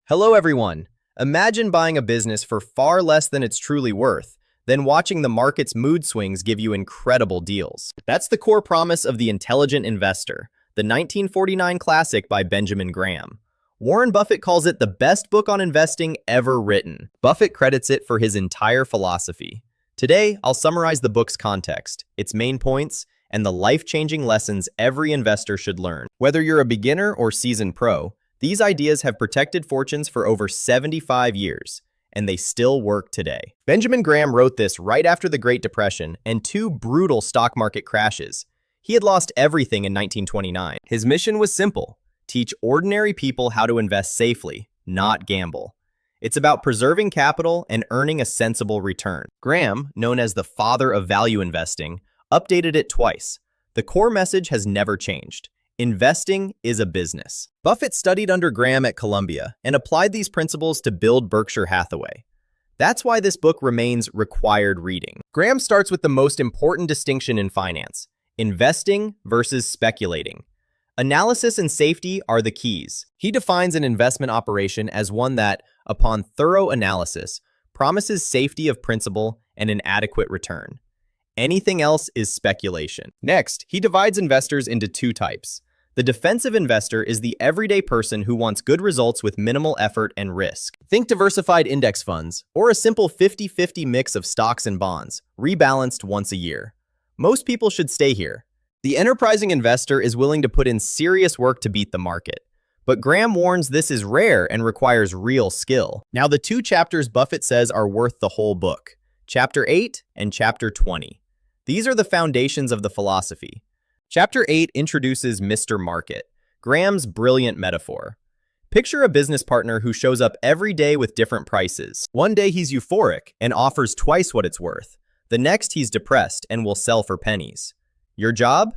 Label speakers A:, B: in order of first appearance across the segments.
A: Hello everyone. Imagine buying a business for far less than it's truly worth, then watching the market's mood swings give you incredible deals. That's the core promise of The Intelligent Investor, the 1949 classic by Benjamin Graham. Warren Buffett calls it the best book on investing ever written. Buffett credits it for his entire philosophy. Today, I'll summarize the book's context, its main points, and the life-changing lessons every investor should learn. Whether you're a beginner or seasoned pro, these ideas have protected fortunes for over 75 years, and they still work today. Benjamin Graham wrote this right after the Great Depression and two brutal stock market crashes. He had lost everything in 1929. His mission was simple: teach ordinary people how to invest safely, not gamble. It's about preserving capital and earning a sensible return. Graham, known as the father of value investing, updated it twice. The core message has never changed. Investing is a business. Buffett studied under Graham at Columbia and applied these principles to build Berkshire Hathaway. That's why this book remains required reading. Graham starts with the most important distinction in finance: investing versus speculating. Analysis and safety are the keys. He defines an investment operation as one that, upon thorough analysis, promises safety of principal and an adequate return. Anything else is speculation. Next, he divides investors into two types. The defensive investor is the everyday person who wants good results with minimal effort and risk. Think diversified index funds, or a simple 50-50 mix of stocks and bonds, rebalanced once a year. Most people should stay here. The enterprising investor is willing to put in serious work to beat the market. But Graham warns this is rare and requires real skill. Now, the two chapters Buffett says are worth the whole book: Chapter 8 and Chapter 20. These are the foundations of the philosophy. Chapter 8 introduces Mr. Market, Graham's brilliant metaphor. Picture a business partner who shows up every day with different prices. One day he's euphoric and offers twice what it's worth. The next he's depressed and will sell for pennies. Your job?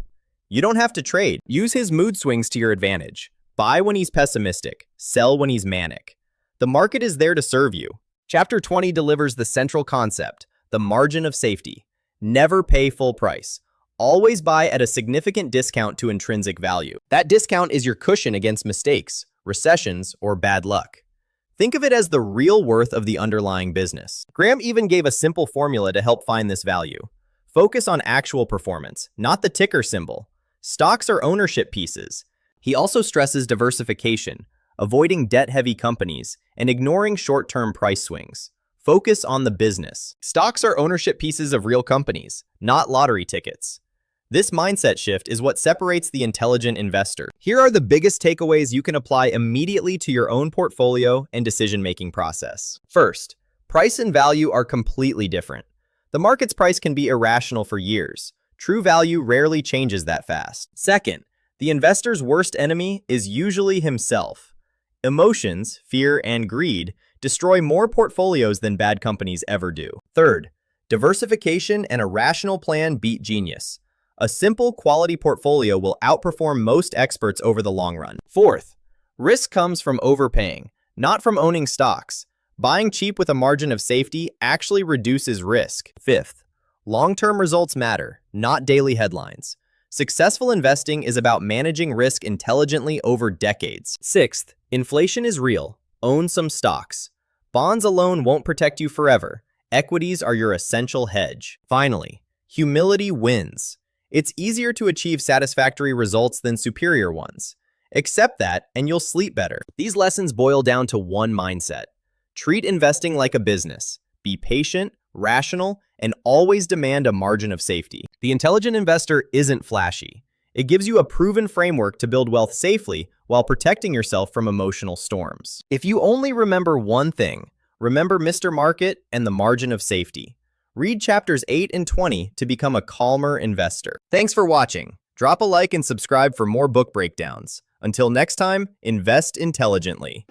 A: You don't have to trade. Use his mood swings to your advantage. Buy when he's pessimistic, sell when he's manic. The market is there to serve you. Chapter 20 delivers the central concept, the margin of safety. Never pay full price. Always buy at a significant discount to intrinsic value. That discount is your cushion against mistakes, recessions, or bad luck. Think of it as the real worth of the underlying business. Graham even gave a simple formula to help find this value. Focus on actual performance, not the ticker symbol. Stocks are ownership pieces. He also stresses diversification, avoiding debt-heavy companies, and ignoring short-term price swings. Focus on the business. Stocks are ownership pieces of real companies, not lottery tickets. This mindset shift is what separates the intelligent investor. Here are the biggest takeaways you can apply immediately to your own portfolio and decision-making process. First, price and value are completely different. The market's price can be irrational for years. True value rarely changes that fast. Second, the investor's worst enemy is usually himself. Emotions, fear, and greed destroy more portfolios than bad companies ever do. Third, diversification and a rational plan beat genius. A simple, quality portfolio will outperform most experts over the long run. Fourth, risk comes from overpaying, not from owning stocks. Buying cheap with a margin of safety actually reduces risk. Fifth, long-term results matter, not daily headlines. Successful investing is about managing risk intelligently over decades. Sixth, inflation is real. Own some stocks. Bonds alone won't protect you forever. Equities are your essential hedge. Finally, humility wins. It's easier to achieve satisfactory results than superior ones. Accept that, and you'll sleep better. These lessons boil down to one mindset. Treat investing like a business. Be patient, rational, and always demand a margin of safety. The intelligent investor isn't flashy. It gives you a proven framework to build wealth safely while protecting yourself from emotional storms. If you only remember one thing, remember Mr. Market and the margin of safety. Read chapters 8 and 20 to become a calmer investor. Thanks for watching. Drop a like and subscribe for more book breakdowns. Until next time, invest intelligently.